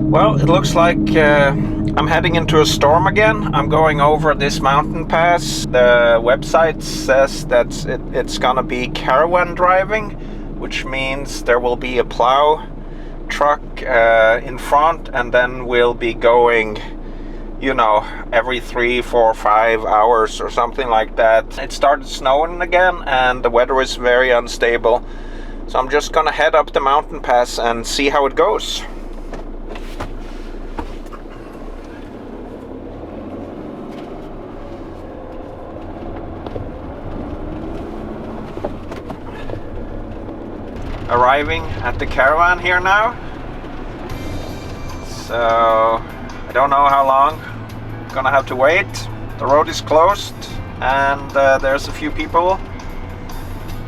Well, it looks like I'm heading into a storm again. I'm going over this mountain pass. The website says that it's gonna be caravan driving, which means there will be a plow truck in front, and then we'll be going, you know, every 3, 4, 5 hours or something like that. It started snowing again and the weather is very unstable. So I'm just gonna head up the mountain pass and see how it goes. Arriving at the caravan here now. So I don't know how long I'm gonna have to wait. The road is closed and there's a few people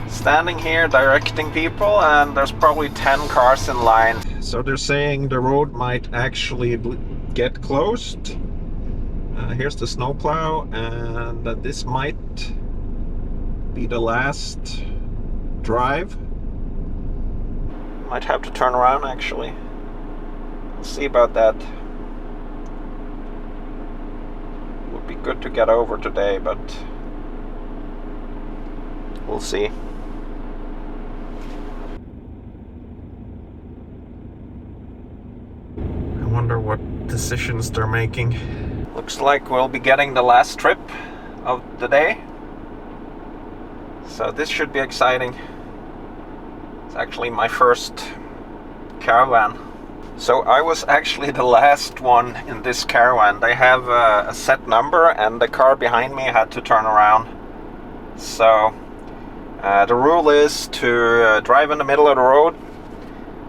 standing here directing people, and there's probably 10 cars in line. So they're saying the road might actually get closed. Here's the snowplow, and this might be the last drive. Might have to turn around actually. We'll see about that. Would be good to get over today, but we'll see. I wonder what decisions they're making. Looks like we'll be getting the last trip of the day. So this should be exciting. It's actually my first caravan. So I was actually the last one in this caravan. They have a set number and the car behind me had to turn around. So the rule is to drive in the middle of the road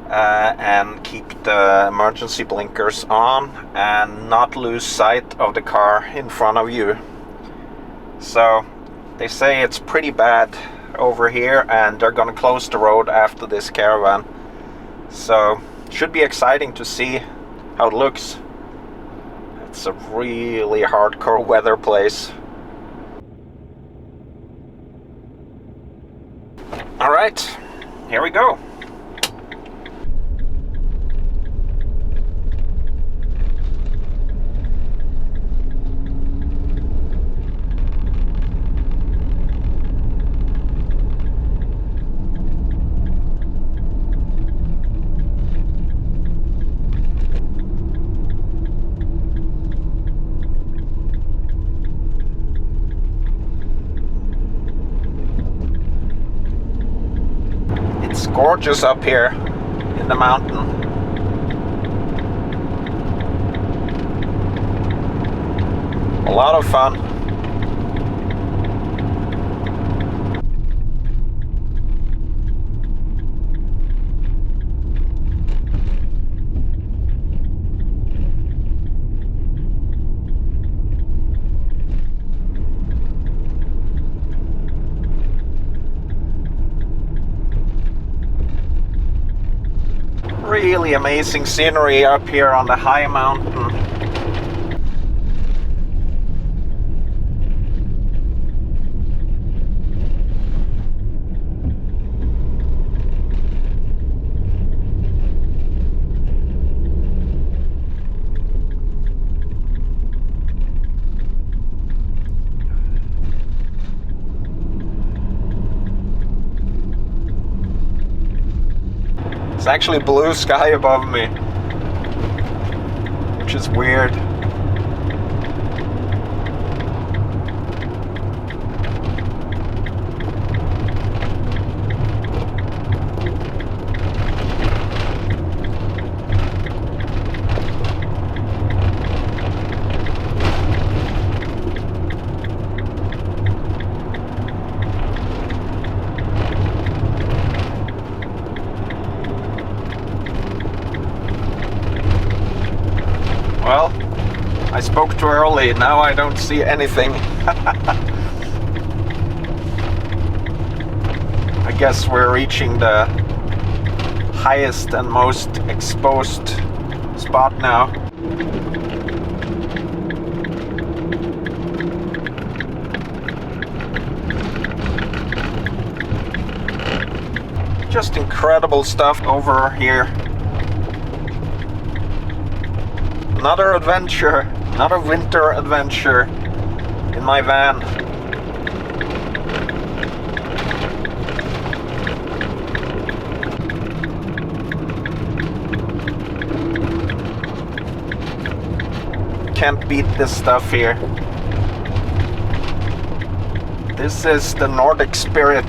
and keep the emergency blinkers on and not lose sight of the car in front of you. So they say it's pretty bad over here and they're gonna close the road after this caravan. So should be exciting to see how it looks. It's a really hardcore weather place. All right, here we go. It's gorgeous up here in the mountain. A lot of fun. Really amazing scenery up here on the high mountain. It's actually blue sky above me, which is weird. Well, I spoke too early, now I don't see anything. I guess we're reaching the highest and most exposed spot now. Just incredible stuff over here. Another adventure, another winter adventure in my van. Can't beat this stuff here. This is the Nordic spirit.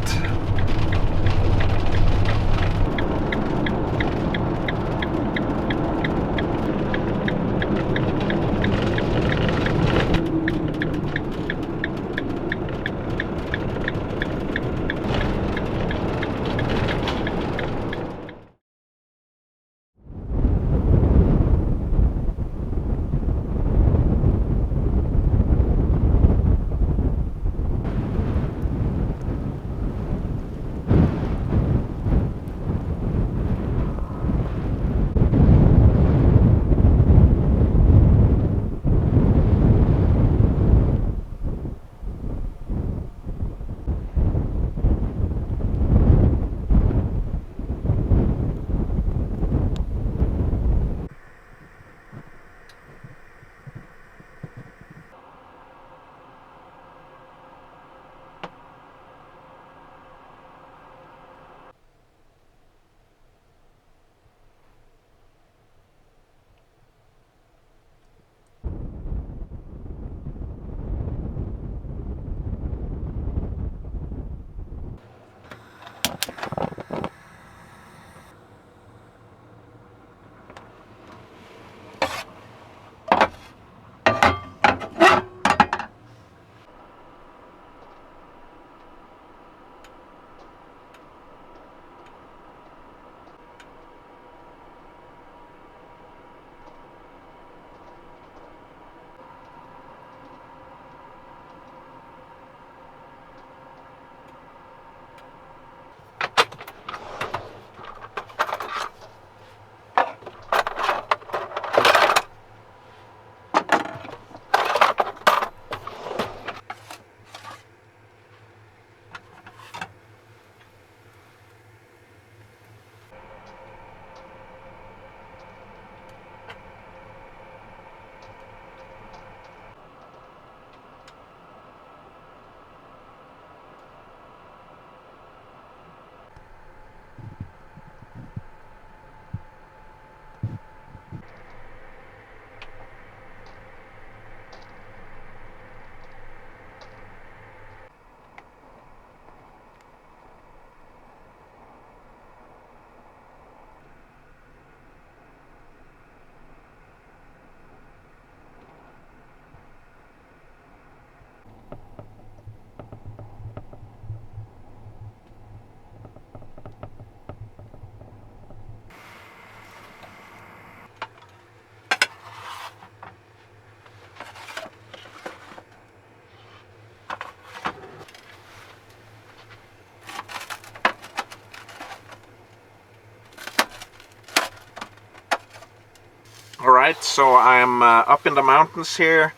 Alright, so I'm up in the mountains here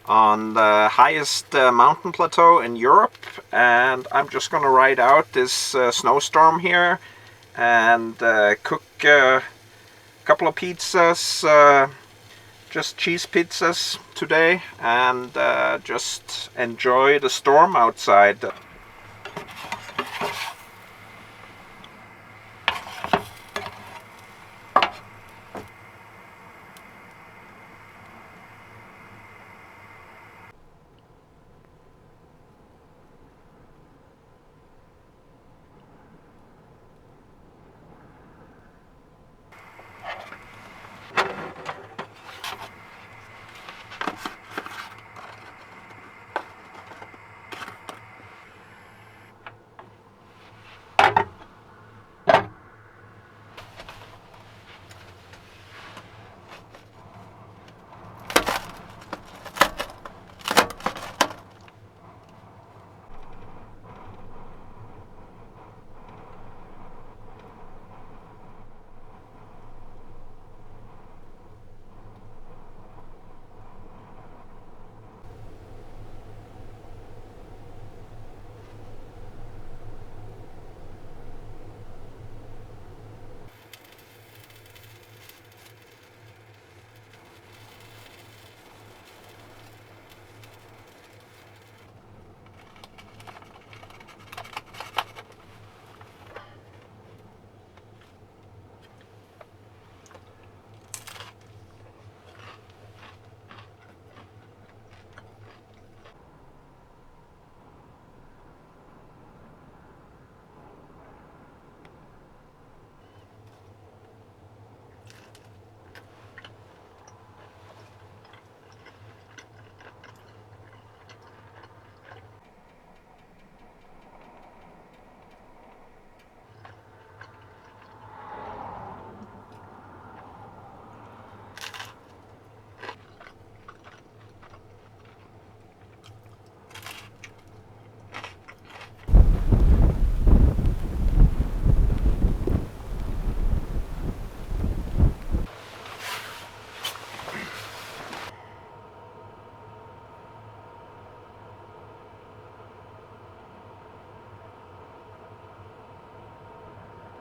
on the highest mountain plateau in Europe, and I'm just gonna ride out this snowstorm here and cook a couple of pizzas, just cheese pizzas today, and just enjoy the storm outside.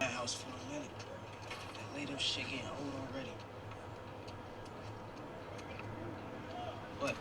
that house for a minute. That later shit getting old already. What?